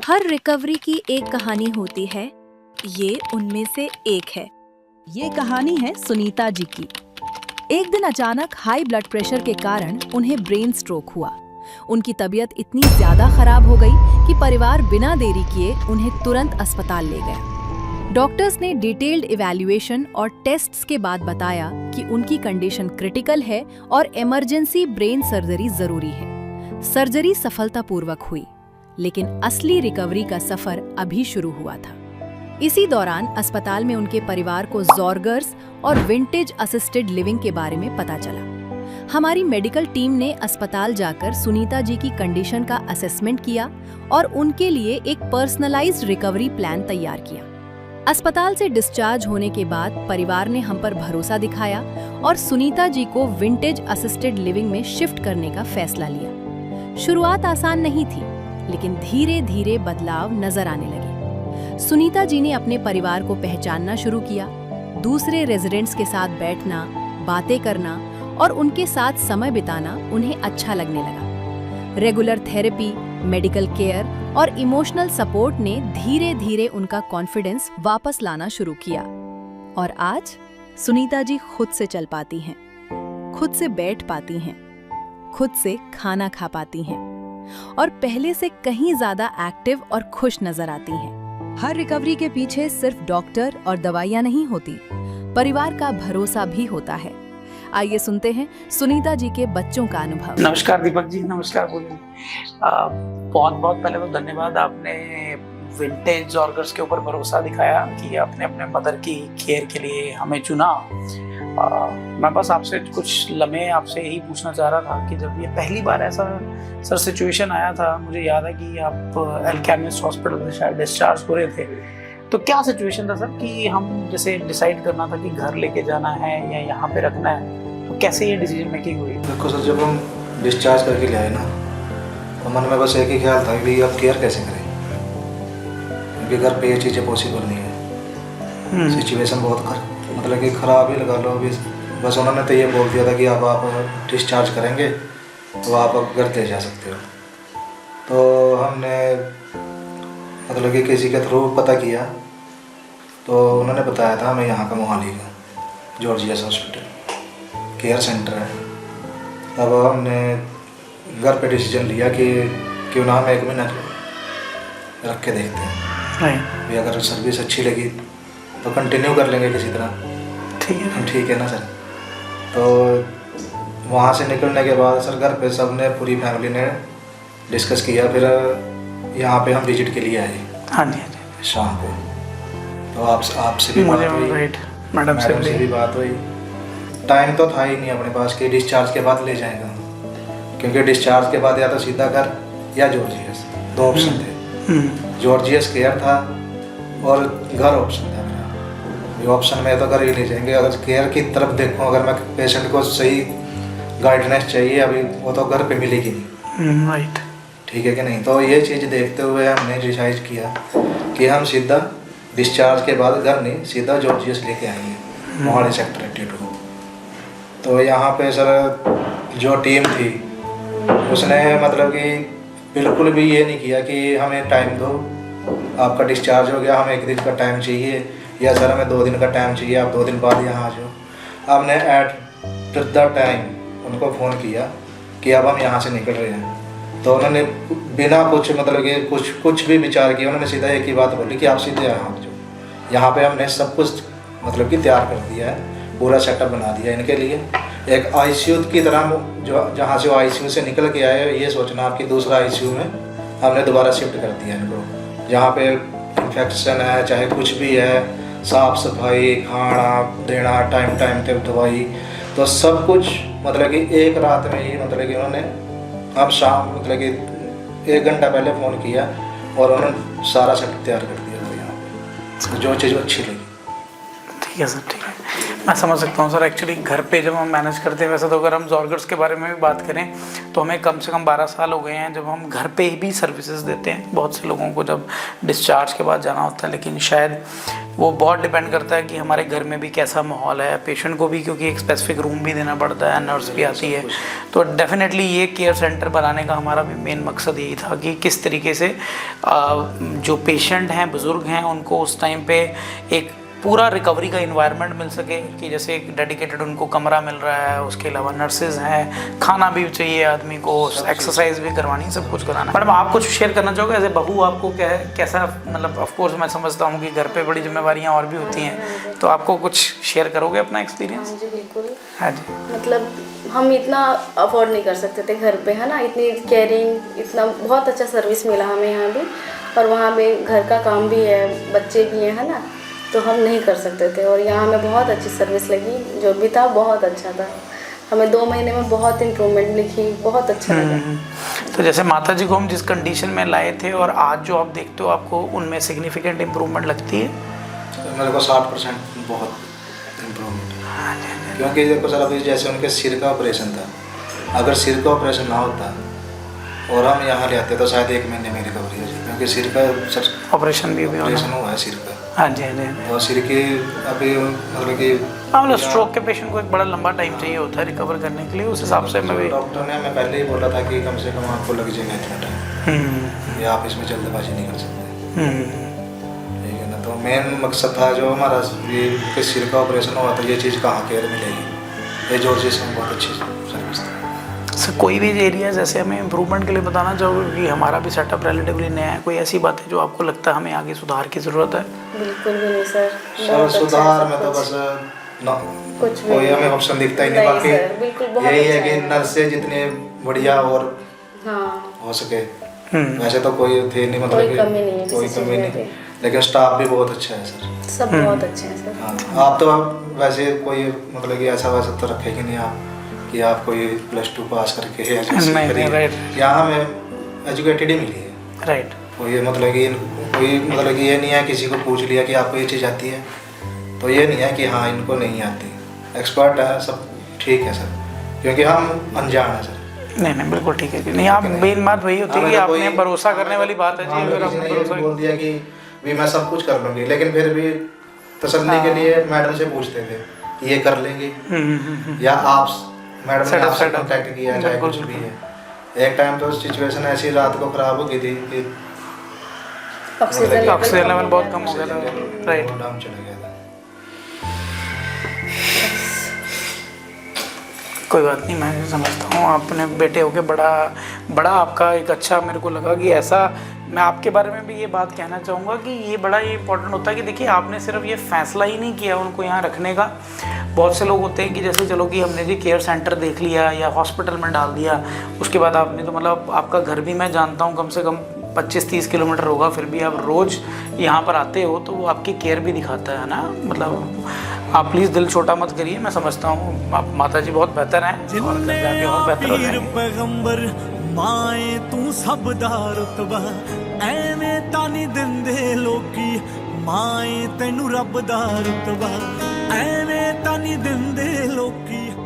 हर recovery की एक कहानी होती है, ये उनमें से एक है। ये कहानी है सुनीता जी की। एक दिन अचानक हाई ब्लड प्रेशर के कारण उन्हें ब्रेन स्ट्रोक हुआ। उनकी तबीयत इतनी ज्यादा खराब हो गई कि परिवार बिना देरी किए उन्हें तुरंत अस्पताल ले गया। डॉक्टर्स ने डिटेल्ड इवैल्यूएशन और टेस्ट्स के बाद बताया कि उनकी कंडीशन क्रिटिकल है और इमरजेंसी ब्रेन सर्जरी जरूरी है। सर्जरी सफलतापूर्वक हुई, लेकिन असली रिकवरी का सफर अभी शुरू हुआ था। इसी दौरान अस्पताल में उनके परिवार को जॉर्गर्स और विंटेज असिस्टेड लिविंग के बारे में पता चला। हमारी मेडिकल टीम ने अस्पताल जाकर सुनीता जी की कंडीशन का असेसमेंट किया और उनके लिए एक पर्सनलाइज्ड रिकवरी प्लान तैयार किया। अस्पताल से डिस्चार्ज होने के बाद परिवार ने हम पर भरोसा दिखाया और सुनीता जी को विंटेज असिस्टेड लिविंग में शिफ्ट करने का फैसला लिया। शुरुआत आसान नहीं थी, लेकिन धीरे धीरे बदलाव नजर आने लगे। सुनीता जी ने अपने परिवार को पहचानना शुरू किया। दूसरे रेजिडेंट्स के साथ बैठना, बातें करना और उनके साथ समय बिताना उन्हें अच्छा लगने लगा। रेगुलर थेरेपी, मेडिकल केयर और इमोशनल सपोर्ट ने धीरे धीरे उनका कॉन्फिडेंस वापस लाना शुरू किया। और आज सुनीता जी खुद से चल पाती हैं, खुद से बैठ पाती हैं, खुद से खाना खा पाती हैं और पहले से कहीं ज्यादा एक्टिव और खुश नजर आती हैं। हर रिकवरी के पीछे सिर्फ डॉक्टर और दवाइयां नहीं होती, परिवार का भरोसा भी होता है। आइए सुनते हैं सुनीता जी के बच्चों का अनुभव। नमस्कार दीपक जी, नमस्कार बोलिए। बहुत बहुत पहले तो धन्यवाद, आपने विंटेज जॉर्गर्स के ऊपर भरोसा दिखाया कि आपने अपने मदर की केयर के लिए हमें चुना। मैं बस आपसे कुछ लम्हे आपसे यही पूछना चाह रहा था कि जब ये पहली बार ऐसा सर सिचुएशन आया था, मुझे याद है कि आप अल्केमिस्ट हॉस्पिटल से शायद डिस्चार्ज हो रहे थे, तो क्या सिचुएशन था सर कि हम जैसे डिसाइड करना था कि घर लेके जाना है या यहाँ पे रखना है, तो कैसे ये डिसीजन मेकिंग हुई? देखो सर, जब हम डिस्चार्ज करके ले आए ना, तो मन में बस एक ही ख्याल था कि अब केयर कैसे करें, क्योंकि घर पे ये चीज़ें पॉसिबल नहीं है। सिचुएशन बहुत मतलब कि ख़राब ही लगा लो अभी। बस उन्होंने तो ये बोल दिया था कि अब आप डिस्चार्ज करेंगे तो आप अब घर ले जा सकते हो। तो हमने मतलब कि किसी के थ्रू पता किया, तो उन्होंने बताया था हमें यहाँ का मोहाली का जॉर्जियस हॉस्पिटल केयर सेंटर है। तब हमने घर पे डिसीजन लिया कि क्यों ना हम 1 महीना रख के देखते हैं भी, अगर सर्विस अच्छी लगी तो कंटिन्यू कर लेंगे किसी तरह। ठीक है ना सर। तो वहाँ से निकलने के बाद सर घर पे सब ने, पूरी फैमिली ने डिस्कस किया। फिर यहाँ पे हम विजिट के लिए आए। हाँ जी शाम को। तो आपसे भी बात हुई, मैडम से भी बात हुई। टाइम तो था ही नहीं अपने पास कि डिस्चार्ज के बाद ले जाएगा, क्योंकि डिस्चार्ज के बाद या तो सीधा घर या जॉर्जियस, 2 ऑप्शन थे। जॉर्जियस केयर था और घर ऑप्शन था मेरा। ऑप्शन में तो घर ही ले जाएंगे। अगर केयर की तरफ देखूँ, अगर मैं पेशेंट को सही गाइडेंस चाहिए अभी, वो तो घर पे मिलेगी नहीं। राइट, ठीक है कि नहीं। तो ये चीज़ देखते हुए हमने डिसाइड किया कि हम सीधा डिस्चार्ज के बाद घर नहीं, सीधा जॉर्जियस लेके आएंगे मोहाली सेक्टर 82। तो यहाँ पे सर जो टीम थी उसने मतलब कि बिल्कुल भी ये नहीं किया कि हमें टाइम दो, आपका डिस्चार्ज हो गया, हमें 1 दिन का टाइम चाहिए, या सर हमें 2 दिन का टाइम चाहिए, आप 2 दिन बाद यहाँ आ जाओ। हमने एट द टाइम उनको फ़ोन किया कि अब हम यहाँ से निकल रहे हैं। तो उन्होंने बिना कुछ मतलब कि कुछ भी विचार किया, उन्होंने सीधा एक ही बात बोली कि आप सीधे यहाँ आ जाओ। यहाँ पे हमने सब कुछ मतलब कि तैयार कर दिया है, पूरा सेटअप बना दिया इनके लिए। एक आईसीयू की तरह, जो जहाँ से वो आईसीयू से निकल के आए, ये सोचना आपकी दूसरा आईसीयू में हमने दोबारा शिफ्ट कर दिया इनको। जहाँ पे इन्फेक्शन है, चाहे कुछ भी है, साफ़ सफाई, खाना देना, टाइम पे दवाई, तो सब कुछ मतलब कि एक रात में ही मतलब कि उन्होंने, अब शाम मतलब कि 1 घंटा पहले फ़ोन किया और उन्होंने सारा सेटअप तैयार कर दिया यहाँ पे, जो चीज़ अच्छी लगी। ठीक है सर, ठीक है, मैं समझ सकता हूँ सर। एक्चुअली घर पे जब हम मैनेज करते हैं, वैसे तो अगर हम जॉर्गर्स के बारे में भी बात करें तो हमें कम से कम 12 साल हो गए हैं जब हम घर पे ही भी सर्विसेज देते हैं बहुत से लोगों को जब डिस्चार्ज के बाद जाना होता है। लेकिन शायद वो बहुत डिपेंड करता है कि हमारे घर में भी कैसा माहौल है, पेशेंट को भी, क्योंकि एक स्पेसिफिक रूम भी देना पड़ता है, नर्स भी आती है। तो डेफिनेटली ये केयर सेंटर बनाने का हमारा भी मेन मकसद यही था कि किस तरीके से जो पेशेंट हैं, बुज़ुर्ग हैं, उनको उस टाइम पे एक पूरा रिकवरी का इन्वायरमेंट मिल सके, कि जैसे एक डेडिकेटेड उनको कमरा मिल रहा है, उसके अलावा नर्सेज हैं, खाना भी चाहिए आदमी को, एक्सरसाइज भी करवानी, सब कुछ कराना। मैडम आप कुछ शेयर करना चाहोगे एज ए बहू, आपको क्या है, कैसा, मतलब ऑफ कोर्स मैं समझता हूँ कि घर पे बड़ी जिम्मेवारियाँ और भी होती हैं, तो आपको कुछ शेयर करोगे अपना एक्सपीरियंस? हाँ जी बिल्कुल। हाँ जी। मतलब हम इतना अफोर्ड नहीं कर सकते थे घर पे, है ना, इतनी केयरिंग, इतना बहुत अच्छा सर्विस मिला हमें यहाँ भी, और वहाँ पे घर का काम भी है, बच्चे भी हैं, है ना, तो हम नहीं कर सकते थे। और यहाँ हमें बहुत अच्छी सर्विस लगी, जो भी था बहुत अच्छा था, हमें 2 महीने में बहुत इम्प्रूवमेंट दिखी, बहुत अच्छा लगा। तो जैसे माता जी को हम जिस कंडीशन में लाए थे और आज जो आप देखते हो, आपको उनमें सिग्निफिकेंट इम्प्रूवमेंट लगती है? मेरे को 60% बहुत इम्प्रूवमेंट है, क्योंकि देखो सर, अभी जैसे उनके सिर का ऑपरेशन था, अगर सिर का ऑपरेशन ना होता और हम यहाँ ले आते तो शायद 1 महीने में रिकवरी हो जाती, क्योंकि सिर का ऑपरेशन भी ऑपरेशन हुआ है सिर का। हाँ जी, हाँ जी। और सिर की अभी मतलब कि मतलब स्ट्रोक के पेशेंट को एक बड़ा लंबा टाइम चाहिए होता है रिकवर करने के लिए, उस हिसाब से मैं भी, डॉक्टर ने हमें पहले ही बोला था कि कम से कम आपको लग जाएगा इतना टाइम, या आप इसमें जल्दबाजी नहीं कर सकते, ठीक है ना। तो मेन मकसद था जो हमारा ये सिर का ऑपरेशन हुआ, तो ये चीज़ कहाँ केयर मिलेगी, ये जॉर्जियस में बहुत अच्छी सर्विस थी। सर कोई भी एरिया जैसे हमें इम्प्रूवमेंट के लिए बताना चाहोगे, कि हमारा भी सेटअप रिलेटिवली नया है, कोई ऐसी बात है जो आपको लगता है हमें आगे सुधार की ज़रूरत है? बिल्कुल भी नहीं सर, सर बहुत अच्छा सुधार है में तो सब बस कुछ भी कोई हमें ऑप्शन दिखता ही नहीं, नहीं बाकी सर, बिल्कुल बहुत यही है अच्छा कि है। नर्सें जितने बढ़िया और हाँ, हो सके, वैसे तो कोई थे नहीं, मतलब कोई कि कमी नहीं है कोई किसी कमी चीज़ नहीं, में लेकिन स्टाफ भी बहुत अच्छा है सर। सब बहुत अच्छे हैं सर। हाँ, आप तो वैसे कोई मतलब कि ऐसा वैसा तो रखेगी नहीं आप कि आप कोई +2 पास करके या जैसे नहीं, करिए। राइट। यहाँ हमें एजुकेटेड ही मिली है, राइट। कोई मतलब कि ये नहीं है किसी को पूछ लिया कि आपको ये चीज़ आती है, तो ये नहीं है कि हाँ इनको नहीं आती, एक्सपर्ट है सब, ठीक है सर, क्योंकि हम अनजान है सर। नहीं बिल्कुल ठीक है जी। नहीं, आप मेन बात वही होती है कि आपने भरोसा करने वाली बात है जी। अगर आपने भरोसा बोल दिया कि भी मैं सब कुछ कर लूँगी, लेकिन फिर भी तसल्ली के लिए मैडम से पूछते थे कि ये कर लेंगी, या आप मैडम ने आपसे कॉन्टैक्ट किया, चाहे कुछ भी है। एक टाइम तो सिचुएशन ऐसी रात को खराब हो गई थी कि ऑक्सीजन लेवल बहुत कम हो गया था, राइट, डाउन चला गया था। कोई बात नहीं, मैं समझता हूँ अपने बेटे होके बड़ा आपका एक अच्छा मेरे को लगा कि ऐसा। मैं आपके बारे में भी ये बात कहना चाहूँगा कि ये बड़ा ये इंपॉर्टेंट होता है कि देखिए आपने सिर्फ ये फैसला ही नहीं किया उनको यहाँ रखने का। बहुत से लोग होते हैं कि जैसे चलो कि हमने जी केयर सेंटर देख लिया या हॉस्पिटल में डाल दिया, उसके बाद आपने तो मतलब आपका घर भी मैं जानता हूँ कम से कम 25-30 किलोमीटर होगा, फिर भी आप रोज़ यहाँ पर आते हो तो वो आपकी केयर भी दिखाता है ना। मतलब आप प्लीज़ दिल छोटा मत करिए, मैं समझता हूँ आप माता जी बहुत बेहतर हैं और घर जाके और बेहतर हो जाएंगे। पैगंबर माए तू सब दा रुतबा एवें तानी दिंदे लोकी, माए तेनू रब दा रुतबा एवें तानी दिंदे लोकी।